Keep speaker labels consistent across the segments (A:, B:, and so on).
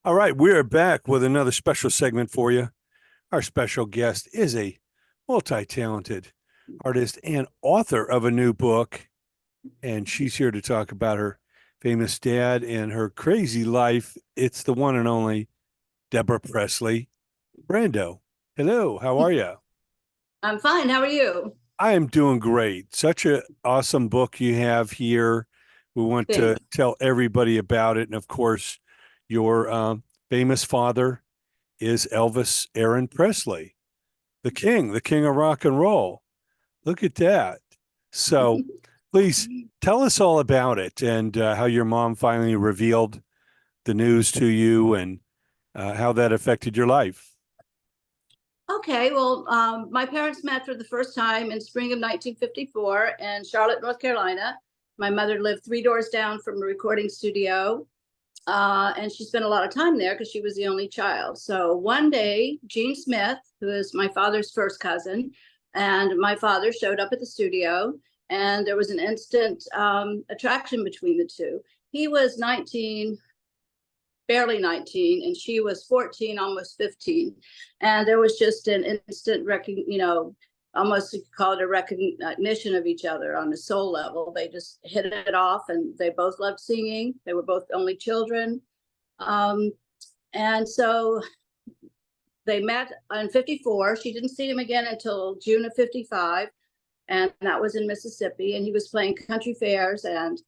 A: All right, we're back with another special segment for you. Our special guest is a multi-talented artist and author of a new book, and she's here to talk about her famous dad and her crazy life. It's the one and only Deborah Presley. Brando, hello, how are you?
B: I'm fine. How are you?
A: I am doing great. Such an awesome book you have here. We want to
B: Thanks.
A: tell everybody about it. And of course, your famous father is Elvis Aaron Presley, the king of rock and roll. Look at that. So please tell us all about it and how your mom finally revealed the news to you and how that affected your life.
B: Okay, well, my parents met for the first time in spring of 1954 in Charlotte, North Carolina. My mother lived 3 doors down from a recording studio, and she spent a lot of time there because she was the only child. So one day, Gene Smith, who is my father's first cousin, and my father showed up at the studio, and there was an instant attraction between the two. He was 19, barely 19, and she was 14, almost 15. And there was just an instant almost you could call it a recognition of each other on a soul level. They just hit it off, and they both loved singing. They were both only children. And so they met in 54. She didn't see him again until June of 55, and that was in Mississippi. And he was playing country fairs and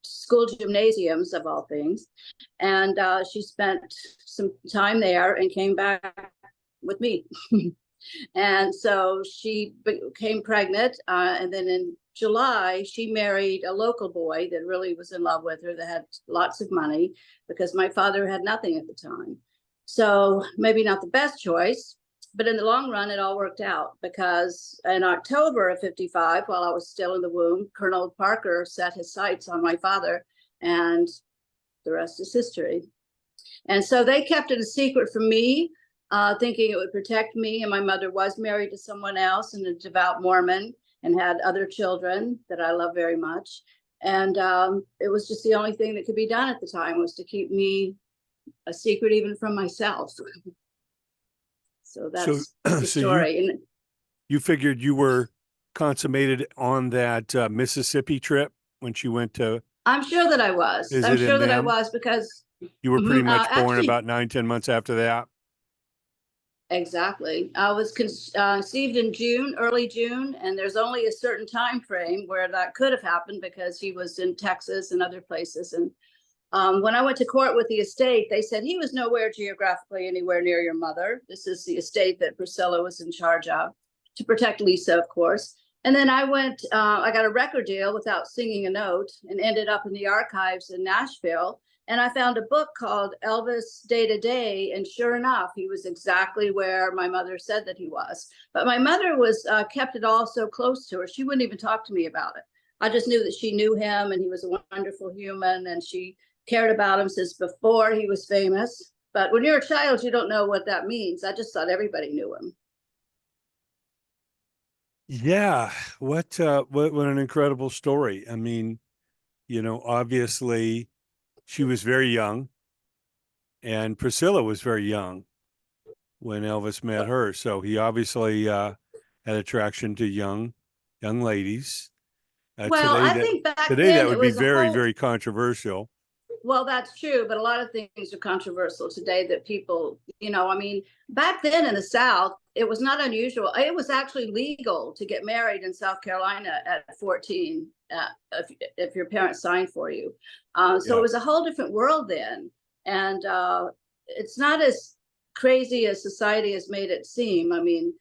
B: school gymnasiums, of all things. And she spent some time there and came back with me. And so she became pregnant. And then in July, she married a local boy that really was in love with her, that had lots of money, because my father had nothing at the time. So maybe not the best choice, but in the long run, it all worked out, because in October of 55, while I was still in the womb, Colonel Parker set his sights on my father, and the rest is history. And so they kept it a secret from me, thinking it would protect me. And my mother was married to someone else, and a devout Mormon, and had other children that I love very much. And it was just the only thing that could be done at the time, was to keep me a secret even from myself. So
A: So,
B: that's the
A: so you
B: story. And
A: you figured you were consummated on that Mississippi trip when she went to
B: I'm sure that I was. I'm
A: visit him
B: sure that I
A: then?
B: was, because
A: You were pretty much born
B: actually,
A: about 9, 10 months after that.
B: exactly. I was conceived in June, early June, and there's only a certain time frame where that could have happened, because he was in Texas and other places. And when I went to court with the estate, they said he was nowhere geographically anywhere near your mother. This is the estate that Priscilla was in charge of, to protect Lisa, of course. And then I got a record deal without singing a note, and ended up in the archives in Nashville. And I found a book called Elvis Day to Day. And sure enough, he was exactly where my mother said that he was. But my mother was kept it all so close to her. She wouldn't even talk to me about it. I just knew that she knew him, and he was a wonderful human, and she cared about him since before he was famous. But when you're a child, you don't know what that means. I just thought everybody knew him.
A: Yeah, what an incredible story. I mean, obviously she was very young and Priscilla was very young when Elvis met her. So he obviously had attraction to young ladies.
B: Well, I think back
A: Today that
B: then it
A: would be
B: was a
A: very,
B: whole,
A: very controversial.
B: well, that's true, but a lot of things are controversial today that people, I mean, back then in the South, it was not unusual. It was actually legal to get married in South Carolina at 14, if your parents signed for you. So it
A: Yeah.
B: was a whole different world then. And it's not as crazy as society has made it seem. I mean,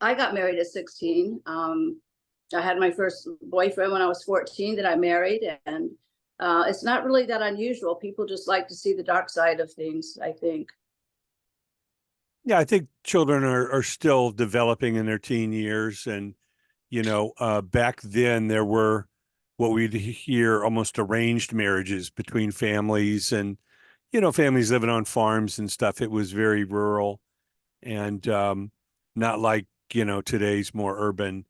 B: I got married at 16. I had my first boyfriend when I was 14 that I married, and it's not really that unusual. People just like to see the dark side of things, I think.
A: Yeah, I think children are still developing in their teen years. And, back then there were what we'd hear almost arranged marriages between families and, families living on farms and stuff. It was very rural and not like, today's more urban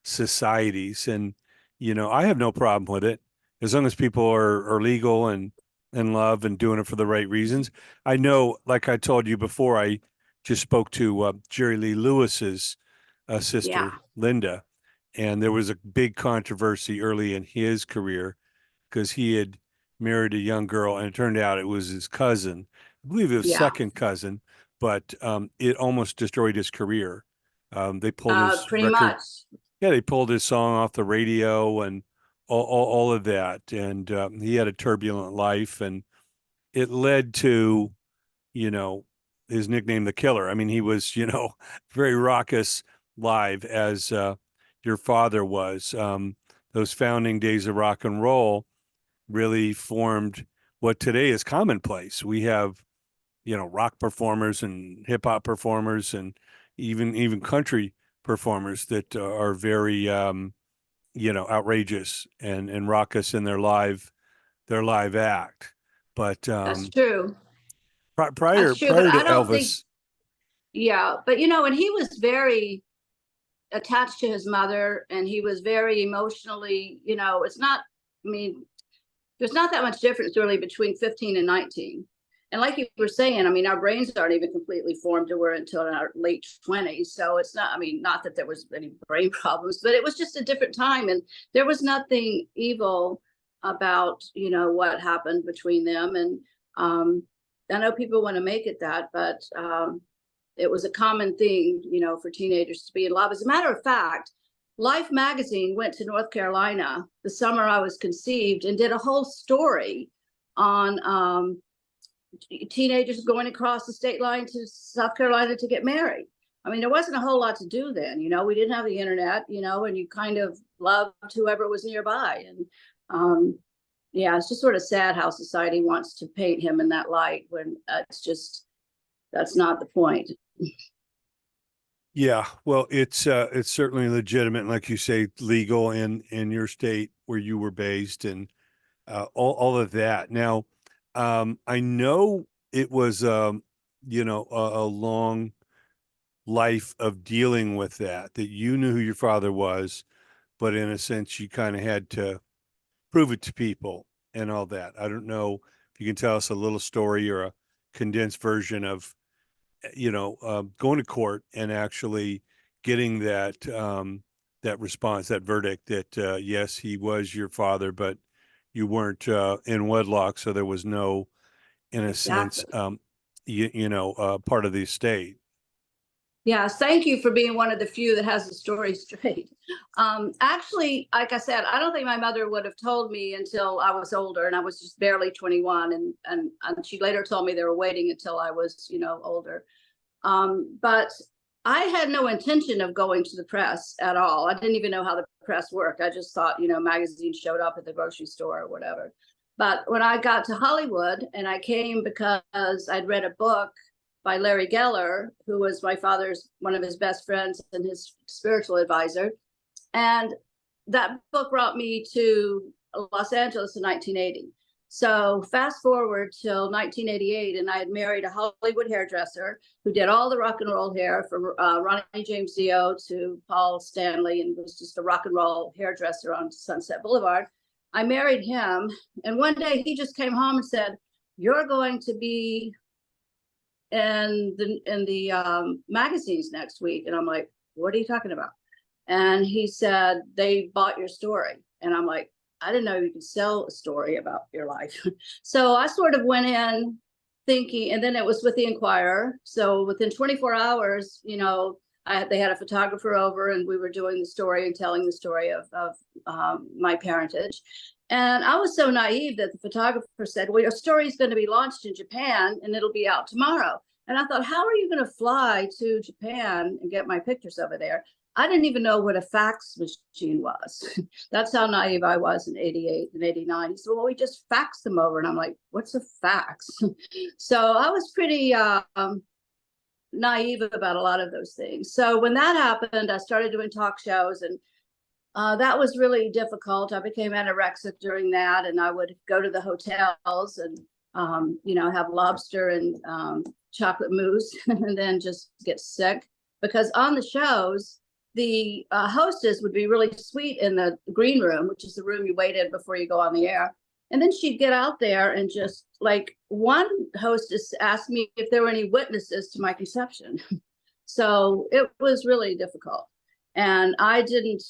A: societies. And, I have no problem with it as long as people are legal and and love and doing it for the right reasons. I know, like I told you before, I just spoke to Jerry Lee Lewis's
B: Yeah.
A: sister, Linda, and there was a big controversy early in his career because he had married a young girl, and it turned out it was his cousin. I believe it was
B: Yeah.
A: second cousin, but it almost destroyed his career. They pulled his
B: Pretty
A: record.
B: much.
A: Yeah, they pulled his song off the radio and all of that. And he had a turbulent life, and it led to, you know, his nickname, the Killer. I mean, he was, very raucous live as your father was. Those founding days of rock and roll really formed what today is commonplace. We have, rock performers and hip hop performers and even country performers that are very outrageous and raucous in their live act. But
B: That's true.
A: prior
B: That's true. But
A: prior to
B: I don't think,
A: Elvis,
B: yeah. But, and he was very attached to his mother, and he was very emotionally, it's not, I mean, there's not that much difference really between 15 and 19. And like you were saying, I mean, our brains aren't even completely formed to where until our late 20s. So it's not, I mean, not that there was any brain problems, but it was just a different time. And there was nothing evil about, what happened between them. And I know people want to make it that, but it was a common thing, for teenagers to be in love. As a matter of fact, Life magazine went to North Carolina the summer I was conceived and did a whole story on teenagers going across the state line to South Carolina to get married. I mean, there wasn't a whole lot to do then, we didn't have the internet, and you kind of loved whoever was nearby. And yeah, it's just sort of sad how society wants to paint him in that light when that's not the point.
A: yeah, well, it's certainly legitimate, and like you say, legal in your state where you were based, and all of that. Now, I know it was a long life of dealing with that you knew who your father was, but in a sense, you kind of had to prove it to people and all that. I don't know if you can tell us a little story or a condensed version of, going to court and actually getting that response, that verdict that yes, he was your father, but you weren't in wedlock, so there was no, in a sense,
B: Exactly.
A: part of the estate.
B: Yes, thank you for being one of the few that has the story straight. Actually, like I said, I don't think my mother would have told me until I was older, and I was just barely 21. And she later told me they were waiting until I was, older. But I had no intention of going to the press at all. I didn't even know how the press worked. I just thought, magazines showed up at the grocery store or whatever. But when I got to Hollywood, and I came because I'd read a book by Larry Geller, who was my father's, one of his best friends and his spiritual advisor. And that book brought me to Los Angeles in 1980. So fast forward till 1988, and I had married a Hollywood hairdresser who did all the rock and roll hair, from Ronnie James Dio to Paul Stanley, and was just a rock and roll hairdresser on Sunset Boulevard. I married him, and one day he just came home and said, "You're going to be in the magazines next week." And I'm like, "What are you talking about?" And he said, "They bought your story." And I'm like, "I didn't know you could sell a story about your life." So I sort of went in thinking, and then it was with the Inquirer. So within 24 hours, they had a photographer over, and we were doing the story and telling the story of my parentage. And I was so naive that the photographer said, "Well, your story is going to be launched in Japan and it'll be out tomorrow." And I thought, how are you going to fly to Japan and get my pictures over there? I didn't even know what a fax machine was. That's how naive I was in 88 and 89. He said, "Well, we just fax them over." And I'm like, "What's a fax?" So I was pretty naive about a lot of those things. So when that happened, I started doing talk shows, and that was really difficult. I became anorexic during that, and I would go to the hotels and, have lobster and chocolate mousse and then just get sick. Because on the shows, the hostess would be really sweet in the green room, which is the room you wait in before you go on the air. And then she'd get out there and just like one hostess asked me if there were any witnesses to my conception. So it was really difficult. And I didn't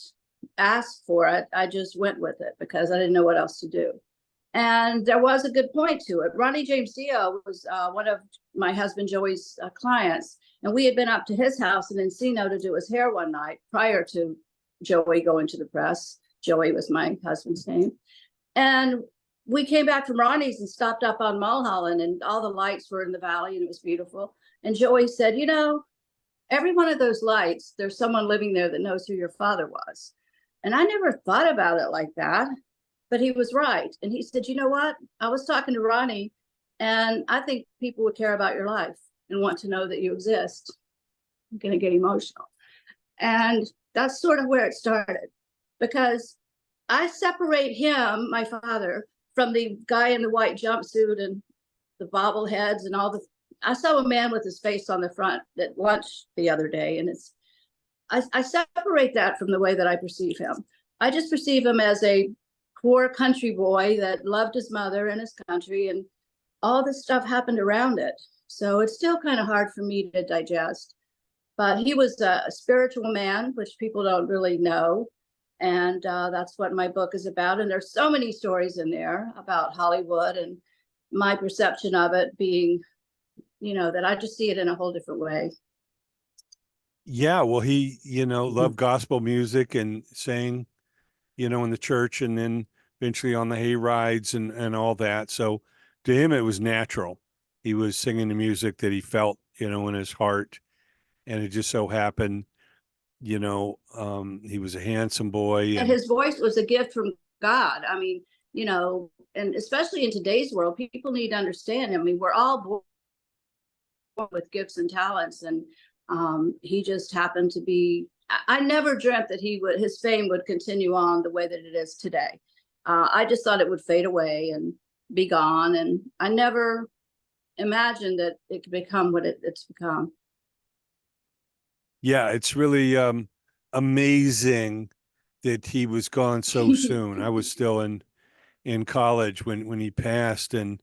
B: ask for it. I just went with it because I didn't know what else to do. And there was a good point to it. Ronnie James Dio was one of my husband Joey's clients. And we had been up to his house in Encino to do his hair one night prior to Joey going to the press. Joey was my husband's name. And we came back from Ronnie's and stopped up on Mulholland, and all the lights were in the valley and it was beautiful. And Joey said, you know, every one of those lights, there's someone living there that knows who your father was. And I never thought about it like that, but he was right. And he said, you know what? I was talking to Ronnie, and I think people would care about your life and want to know that you exist. I'm going to get emotional. And that's sort of where it started, because I separate him, my father, from the guy in the white jumpsuit and the bobbleheads and all the. I saw a man with his face on the front at lunch the other day, and I separate that from the way that I perceive him. I just perceive him as a poor country boy that loved his mother and his country, and all this stuff happened around it. So it's still kind of hard for me to digest. But he was a spiritual man, which people don't really know. And that's what my book is about. And there's so many stories in there about Hollywood and my perception of it being, you know, that I just see it in a whole different way.
A: Yeah, well, he, you know, loved gospel music and sang, you know, in the church, and then eventually on the hay rides and all that. So to him, it was natural. He was singing the music that he felt, you know, in his heart. And it just so happened, you know, he was a handsome boy.
B: And his voice was a gift from God. I mean, you know, and especially in today's world, people need to understand. I mean, we're all born with gifts and talents, and he just happened to be. I never dreamt that his fame would continue on the way that it is today. I just thought it would fade away and be gone, and I never imagined that it could become what it's become.
A: Yeah, it's really amazing that he was gone so soon. I was still in college when he passed, and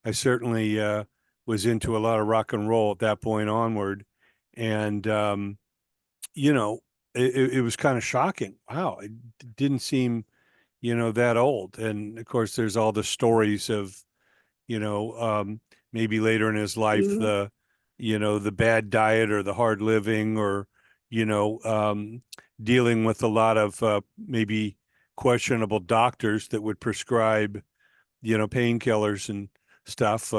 A: I certainly was into a lot of rock and roll at that point onward. And you know, it was kind of shocking. Wow, it didn't seem, you know, that old. And of course, there's all the stories of, you know, maybe later in his life, the, you know, the bad diet or the hard living, or, you know, dealing with a lot of maybe questionable doctors that would prescribe, you know, painkillers and stuff.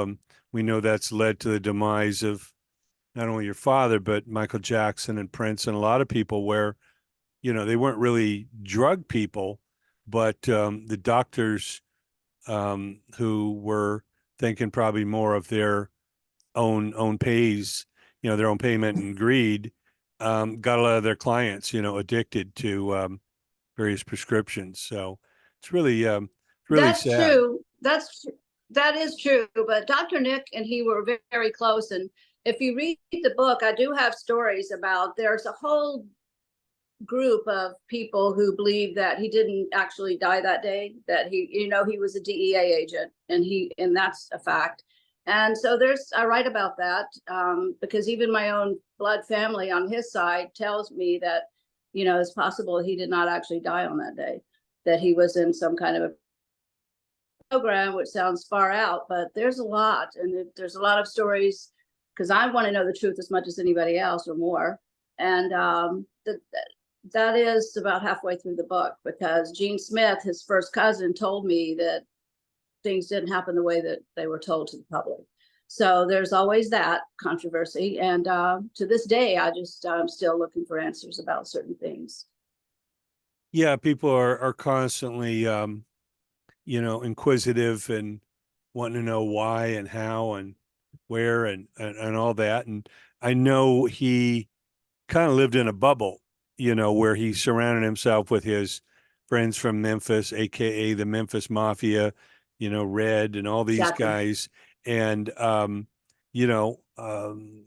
A: We know that's led to the demise of not only your father, but Michael Jackson and Prince and a lot of people where, you know, they weren't really drug people, but the doctors who were thinking probably more of their own pays, you know, their own payment and greed, got a lot of their clients, you know, addicted to various prescriptions. So it's really
B: That's
A: sad.
B: true. That is true. But Dr. Nick and he were very, very close. And if you read the book, I do have stories about. There's a whole group of people who believe that he didn't actually die that day, that he, you know, he was a DEA agent, and that's a fact. And so I write about that because even my own blood family on his side tells me that, you know, it's possible he did not actually die on that day, that he was in some kind of a program, which sounds far out, but there's a lot. And there's a lot of stories because I want to know the truth as much as anybody else or more. And that is about halfway through the book, because Gene Smith, his first cousin, told me that things didn't happen the way that they were told to the public. So there's always that controversy. And to this day, I'm still looking for answers about certain things.
A: Yeah, people are constantly, you know, inquisitive and wanting to know why and how and where and all that. And I know he kind of lived in a bubble, you know, where he surrounded himself with his friends from Memphis, AKA the Memphis Mafia, you know, Red and all these
B: Exactly.
A: guys. And, you know,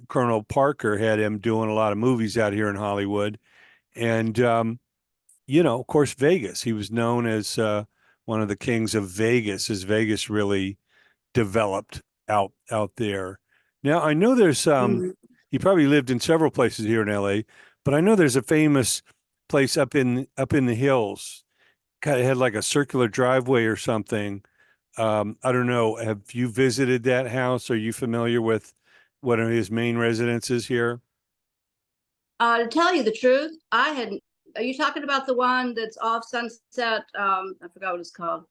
A: Colonel Parker had him doing a lot of movies out here in Hollywood. And, you know, of course, Vegas, he was known as one of the kings of Vegas, as Vegas really developed out there. Now I know there's he probably lived in several places here in LA, but I know there's a famous place up in the hills. Kind of had like a circular driveway or something. I don't know. Have you visited that house? Are you familiar with one of his main residences here?
B: To tell you the truth, I hadn't. Are you talking about the one that's off Sunset? I forgot what it's called.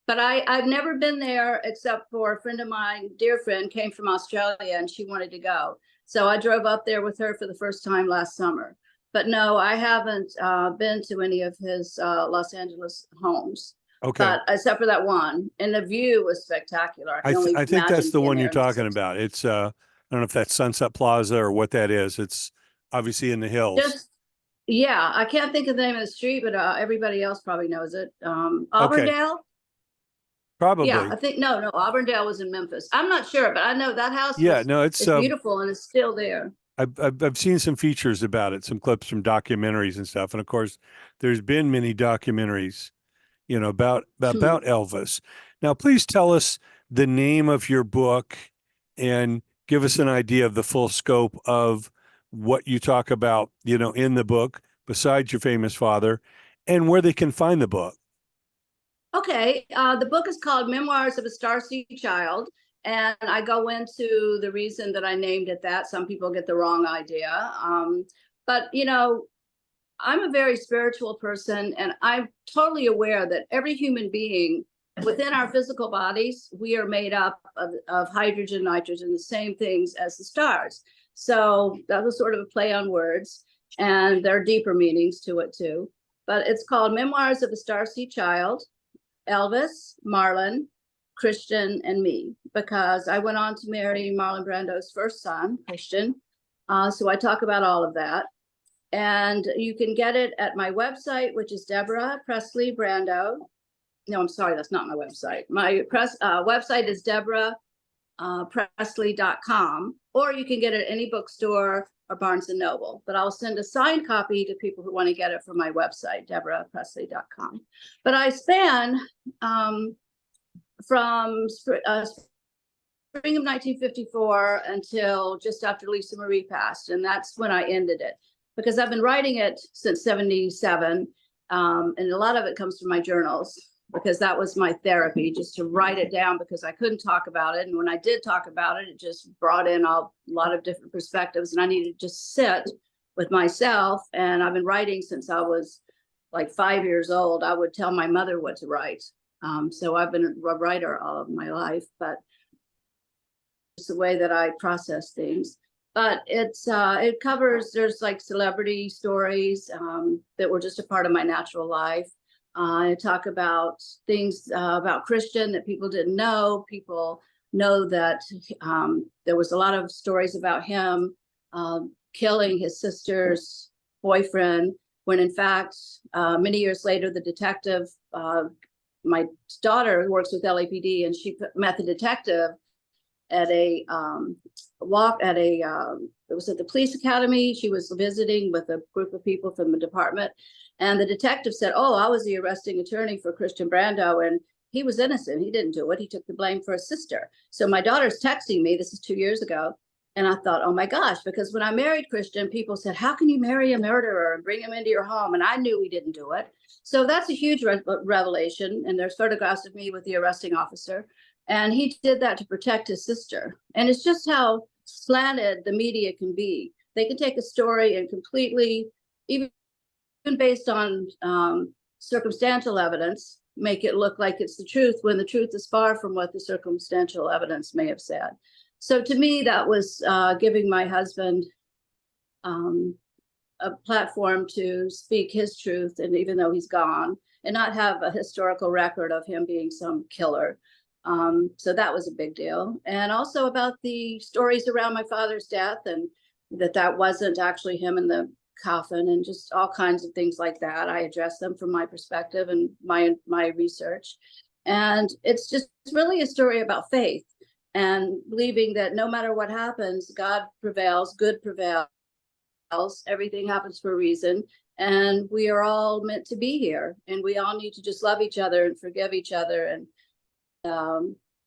B: But I've never been there except for a friend of mine, dear friend, came from Australia and she wanted to go. So I drove up there with her for the first time last summer. But no, I haven't been to any of his Los Angeles homes.
A: Okay.
B: But except for that one, and the view was spectacular. I can only
A: I think that's
B: imagine
A: the
B: being
A: one you're
B: there.
A: talking about. It's I don't know if that's Sunset Plaza or what that is. It's obviously in the hills.
B: Just yeah, I can't think of the name of the street, but everybody else probably knows it.
A: Okay.
B: Auburndale.
A: Probably.
B: Yeah, I think no, Auburndale was in Memphis. I'm not sure, but I know that house
A: Yeah, no,
B: is beautiful and it's still there.
A: I've seen some features about it, some clips from documentaries and stuff. And of course, there's been many documentaries, you know, about Elvis. Now, please tell us the name of your book and give us an idea of the full scope of what you talk about, you know, in the book, besides your famous father, and where they can find the book.
B: Okay, the book is called Memoirs of a Starseed Child, and I go into the reason that I named it that. Some people get the wrong idea, but you know, I'm a very spiritual person, and I'm totally aware that every human being within our physical bodies, we are made up of hydrogen, nitrogen, the same things as the stars. So that was sort of a play on words, and there are deeper meanings to it too. But it's called Memoirs of a Starseed Child, Elvis, Marlon, Christian, and me, because I went on to marry Marlon Brando's first son, Christian. So I talk about all of that. And you can get it at my website, which is Deborah Presley Brando. No, I'm sorry, that's not my website. My website is DEBORAHPRESLEY.com, or you can get it at any bookstore or Barnes and Noble. But I'll send a signed copy to people who want to get it from my website, DEBORAHPRESLEY.com. But I span from spring of 1954 until just after Lisa Marie passed, and that's when I ended it, because I've been writing it since 77, and a lot of it comes from my journals, because that was my therapy, just to write it down, because I couldn't talk about it. And when I did talk about it, it just brought in a lot of different perspectives, and I needed to just sit with myself. And I've been writing since I was like 5 years old. I would tell my mother what to write. So I've been a writer all of my life, but it's the way that I process things. But it covers, there's like celebrity stories that were just a part of my natural life. I talk about things about Christian that people didn't know. People know that there was a lot of stories about him killing his sister's boyfriend, when in fact, many years later, the detective, my daughter works with LAPD, and she met the detective at a it was at the police academy. She was visiting with a group of people from the department, and the detective said, "Oh, I was the arresting attorney for Christian Brando, and he was innocent. He didn't do it. He took the blame for his sister." So my daughter's texting me, this is 2 years ago, and I thought, oh my gosh, because when I married Christian, people said, "How can you marry a murderer and bring him into your home?" And I knew he didn't do it. So that's a huge revelation. And there's photographs of me with the arresting officer. And he did that to protect his sister. And it's just how slanted the media can be. They can take a story and completely, even based on circumstantial evidence, make it look like it's the truth, when the truth is far from what the circumstantial evidence may have said. So to me, that was giving my husband a platform to speak his truth, and even though he's gone, and not have a historical record of him being some killer. So that was a big deal. And also about the stories around my father's death, and that wasn't actually him in the coffin, and just all kinds of things like that. I address them from my perspective and my research. And it's just really a story about faith, and believing that no matter what happens, God prevails, good prevails, everything happens for a reason. and we are all meant to be here, and we all need to just love each other and forgive each other, and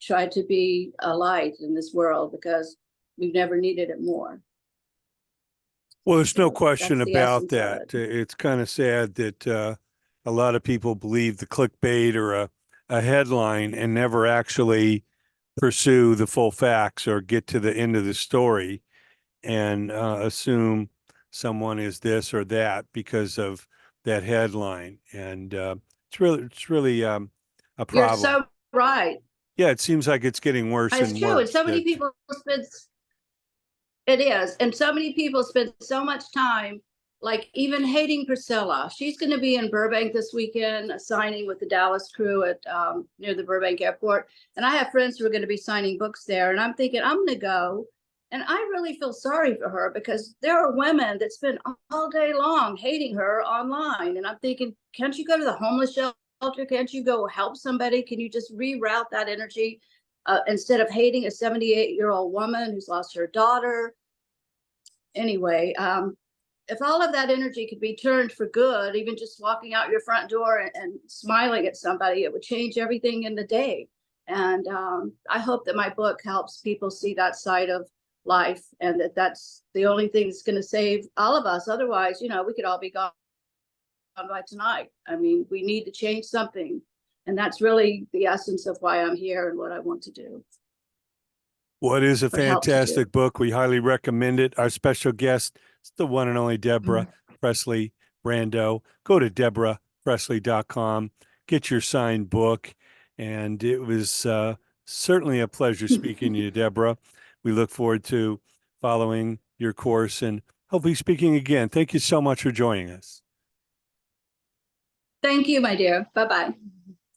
B: try to be a light in this world, because we've never needed it more.
A: Well, there's no
B: So
A: question
B: that's the
A: about
B: essence of
A: that.
B: it.
A: It's kind of sad that a lot of people believe the clickbait or a headline and never actually pursue the full facts or get to the end of the story, and assume someone is this or that because of that headline. And it's really a
B: You're
A: problem.
B: so right.
A: Yeah, it seems like it's getting worse
B: It's
A: and
B: true, and
A: worse.
B: so many people spend. It is, and so many people spend so much time, like even hating Priscilla. She's going to be in Burbank this weekend, signing with the Dallas crew at near the Burbank airport. And I have friends who are going to be signing books there. And I'm thinking, I'm going to go. And I really feel sorry for her, because there are women that spend all day long hating her online. And I'm thinking, can't you go to the homeless shelter? Can't you go help somebody? Can you just reroute that energy? Instead of hating a 78-year-old woman who's lost her daughter. Anyway, if all of that energy could be turned for good, even just walking out your front door and smiling at somebody, it would change everything in the day. And I hope that my book helps people see that side of life, and that's the only thing that's going to save all of us. Otherwise, we could all be gone by tonight. I mean, we need to change something. And that's really the essence of why I'm here and what I want to do.
A: Well, it is a
B: Or help to do.
A: fantastic book. We highly recommend it. Our special guest is the one and only Deborah Presley Brando. Go to DEBORAHPRESLEY.com, get your signed book. And it was certainly a pleasure speaking to you, Deborah. We look forward to following your course and hopefully speaking again. Thank you so much for joining us.
B: Thank you, my dear. Bye-bye.